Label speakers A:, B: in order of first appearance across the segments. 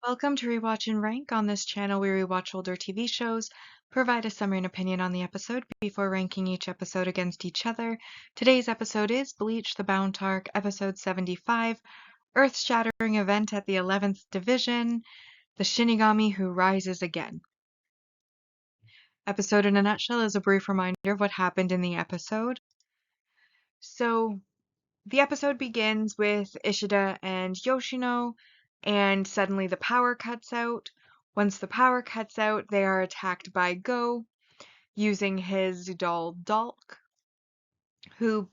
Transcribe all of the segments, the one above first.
A: Welcome to Rewatch and Rank. On this channel, we rewatch older TV shows, provide a summary and opinion on the episode before ranking each episode against each other. Today's episode is Bleach the Bount Arc, episode 75, Earth-Shattering Event at the 11th Division, The Shinigami Who Rises Again. Episode in a nutshell is a brief reminder of what happened in the episode. So, the episode begins with Ishida and Yoshino, and suddenly the power cuts out. Once the power cuts out, they are attacked by Go using his doll Dalk, who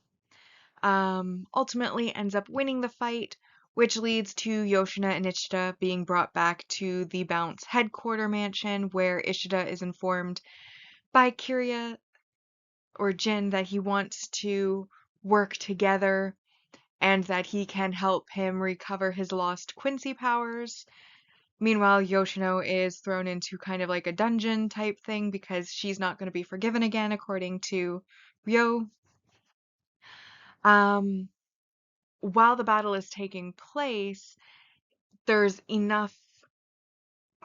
A: ultimately ends up winning the fight, which leads to Yoshino and Ishida being brought back to the Bounce headquarter mansion, where Ishida is informed by Kiria or Jin that he wants to work together and that he can help him recover his lost Quincy powers. Meanwhile, Yoshino is thrown into kind of like a dungeon type thing because she's not going to be forgiven again, according to Ryo. While the battle is taking place, there's enough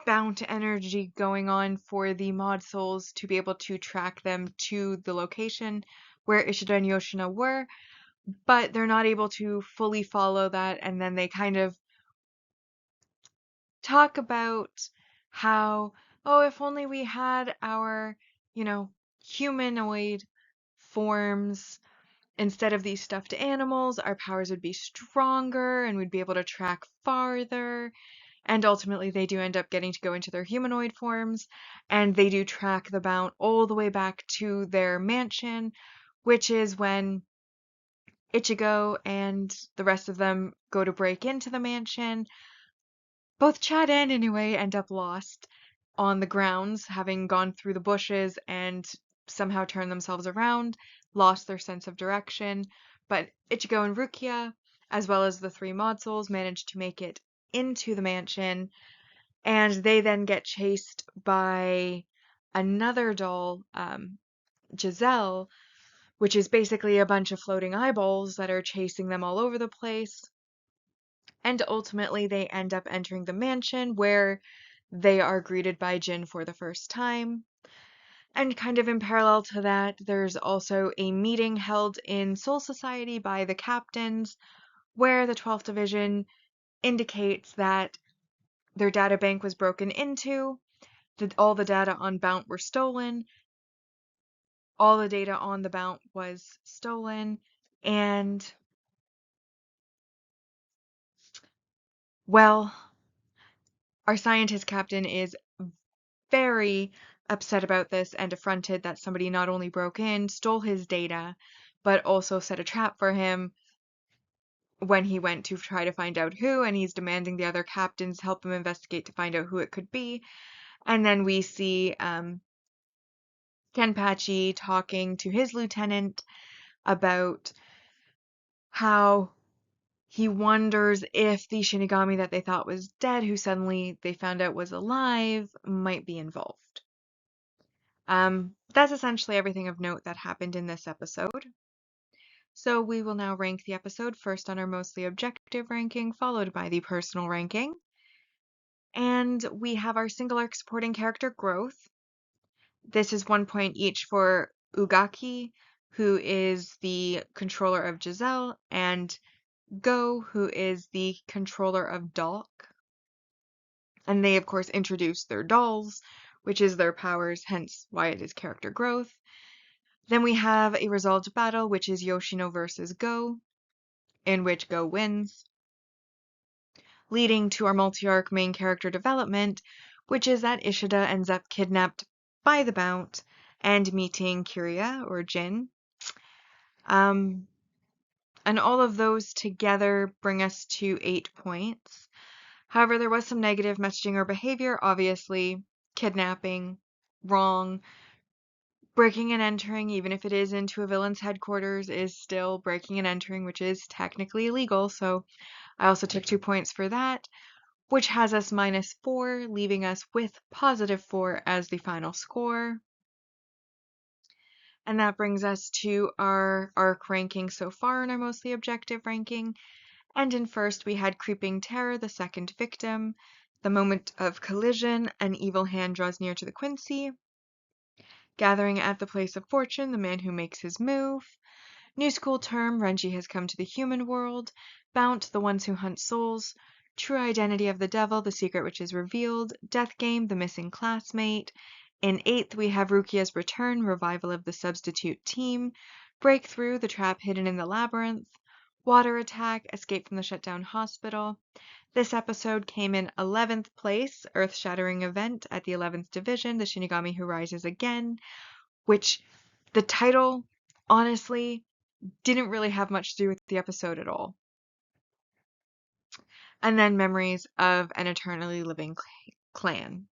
A: Bount energy going on for the mod souls to be able to track them to the location where Ishida and Yoshino were, but they're not able to fully follow that, and then they kind of talk about how, oh, if only we had our, humanoid forms instead of these stuffed animals, our powers would be stronger and we'd be able to track farther. And ultimately, they do end up getting to go into their humanoid forms, and they do track the Bount all the way back to their mansion, which is when Ichigo and the rest of them go to break into the mansion. Both Chad and Inoue end up lost on the grounds, having gone through the bushes and somehow turned themselves around, lost their sense of direction. But Ichigo and Rukia, as well as the three mod souls, manage to make it into the mansion, and they then get chased by another doll, Giselle, which is basically a bunch of floating eyeballs that are chasing them all over the place. And ultimately, they end up entering the mansion where they are greeted by Jin for the first time. And kind of in parallel to that, there's also a meeting held in Soul Society by the captains, where the 12th Division indicates that their data bank was broken into, that all the data on Bount were stolen, all the data on the Bount was stolen, and, well, our scientist captain is very upset about this and affronted that somebody not only broke in, stole his data, but also set a trap for him when he went to try to find out who, and he's demanding the other captains help him investigate to find out who it could be. And then we see Kenpachi talking to his lieutenant about how he wonders if the Shinigami that they thought was dead, who suddenly they found out was alive, might be involved. That's essentially everything of note that happened in this episode. So we will now rank the episode, first on our mostly objective ranking, followed by the personal ranking. And we have our single arc supporting character growth. This is 1 point each for Ugaki, who is the controller of Giselle, and Go, who is the controller of Dalk. And they, of course, introduce their dolls, which is their powers, hence why it is character growth. Then we have a resolved battle, which is Yoshino versus Go, in which Go wins, leading to our multi-arc main character development, which is that Ishida ends up kidnapped by the Bount and meeting Kiria, or Jin. And all of those together bring us to 8 points. However, there was some negative messaging or behavior, obviously. Kidnapping, wrong. Breaking and entering, even if it is into a villain's headquarters, is still breaking and entering, which is technically illegal, so I also took 2 points for that, which has us -4, leaving us with +4 as the final score. And that brings us to our arc ranking so far in our mostly objective ranking. And in first, we had Creeping Terror, the second victim. The moment of collision, an evil hand draws near to the Quincy. Gathering at the place of fortune, the man who makes his move. New school term, Renji has come to the human world. Bount, the ones who hunt souls. True identity of the devil, the secret which is revealed. Death game, the missing classmate. In 8th, we have Rukia's return, revival of the substitute team. Breakthrough, the trap hidden in the labyrinth. Water attack, escape from the shutdown hospital. This episode came in 11th place, earth-shattering event at the 11th division, the Shinigami Who Rises Again, which the title, honestly, didn't really have much to do with the episode at all. And then Memories of an Eternally Living Clan.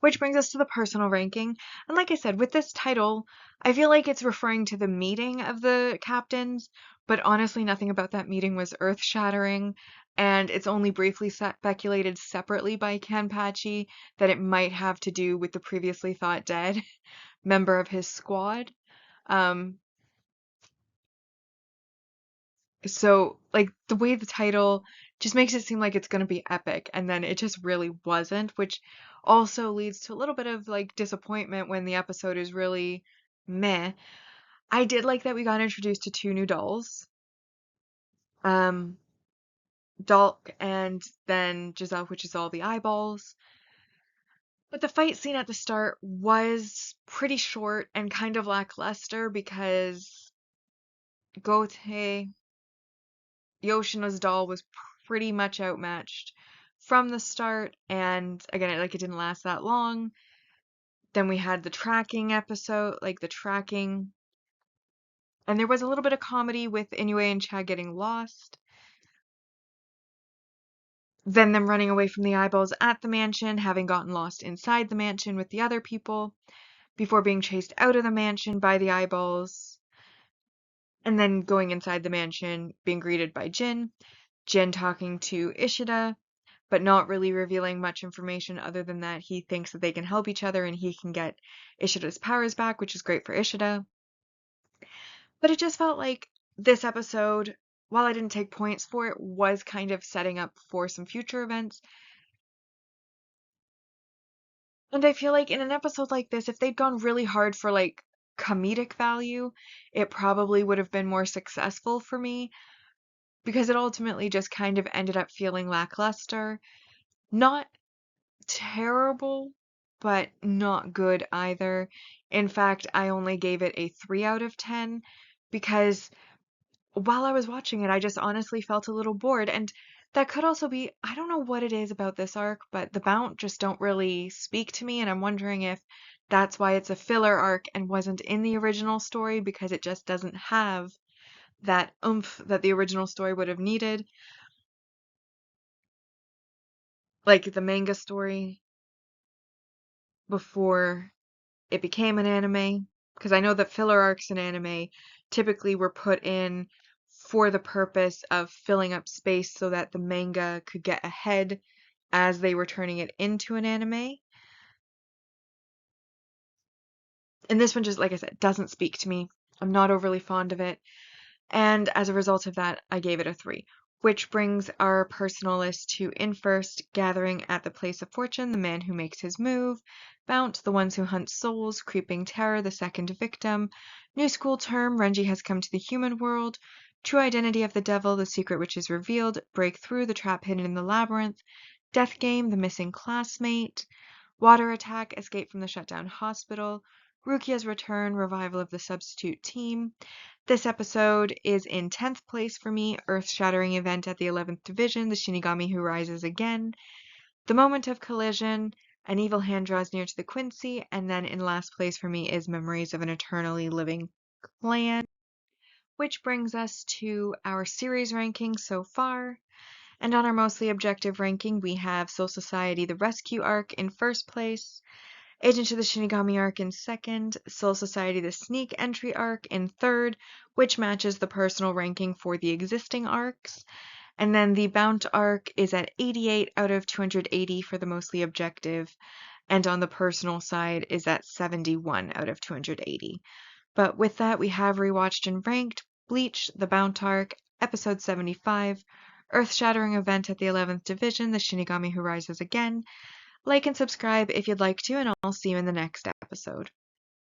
A: Which brings us to the personal ranking. And like I said, with this title, I feel like it's referring to the meeting of the captains, but honestly, nothing about that meeting was earth-shattering, and it's only briefly speculated separately by Kenpachi that it might have to do with the previously thought dead member of his squad. So, like, the way the title just makes it seem like it's going to be epic, and then it just really wasn't, which also leads to a little bit of, like, disappointment when the episode is really meh. I did like that we got introduced to 2 new dolls. Dalk and then Giselle, which is all the eyeballs. But the fight scene at the start was pretty short and kind of lackluster because Gote Yoshino's doll was pretty much outmatched from the start, and again, it didn't last that long. Then we had the tracking episode, like the tracking, and there was a little bit of comedy with Inoue and Chad getting lost. Then them running away from the eyeballs at the mansion, having gotten lost inside the mansion with the other people, before being chased out of the mansion by the eyeballs, and then going inside the mansion, being greeted by Jin. Jin talking to Ishida, but not really revealing much information other than that he thinks that they can help each other and he can get Ishida's powers back, which is great for Ishida. But it just felt like this episode, while I didn't take points for it, was kind of setting up for some future events. And I feel like in an episode like this, if they'd gone really hard for like comedic value, it probably would have been more successful for me because it ultimately just kind of ended up feeling lackluster. Not terrible, but not good either. In fact, I only gave it a 3 out of 10 because while I was watching it, I just honestly felt a little bored. And that could also be, I don't know what it is about this arc, but the Bount just don't really speak to me. And I'm wondering if that's why it's a filler arc and wasn't in the original story because it just doesn't have that oomph that the original story would have needed. Like the manga story before it became an anime, because I know that filler arcs in anime typically were put in for the purpose of filling up space so that the manga could get ahead as they were turning it into an anime. And this one just, like I said, doesn't speak to me. I'm not overly fond of it. And as a result of that, I gave it a 3. Which brings our personal list to in first, gathering at the place of fortune, the man who makes his move. Bount, the ones who hunt souls. Creeping terror, the second victim. New school term, Renji has come to the human world. True identity of the devil, the secret which is revealed. Breakthrough, the trap hidden in the labyrinth. Death game, the missing classmate. Water attack, escape from the shutdown hospital. Rukia's return, revival of the substitute team. This episode is in 10th place for me, earth-shattering event at the 11th division, the Shinigami Who Rises Again. The moment of collision, an evil hand draws near to the Quincy, and then in last place for me is Memories of an Eternally Living Clan, which brings us to our series ranking so far. And on our mostly objective ranking, we have Soul Society The Rescue Arc in first place, Agent of the Shinigami arc in second, Soul Society the Sneak Entry arc in third, which matches the personal ranking for the existing arcs. And then the Bount arc is at 88 out of 280 for the mostly objective, and on the personal side is at 71 out of 280. But with that, we have rewatched and ranked Bleach, the Bount arc, episode 75, earth-shattering event at the 11th Division, the Shinigami who rises again. Like and subscribe if you'd like to, and I'll see you in the next episode.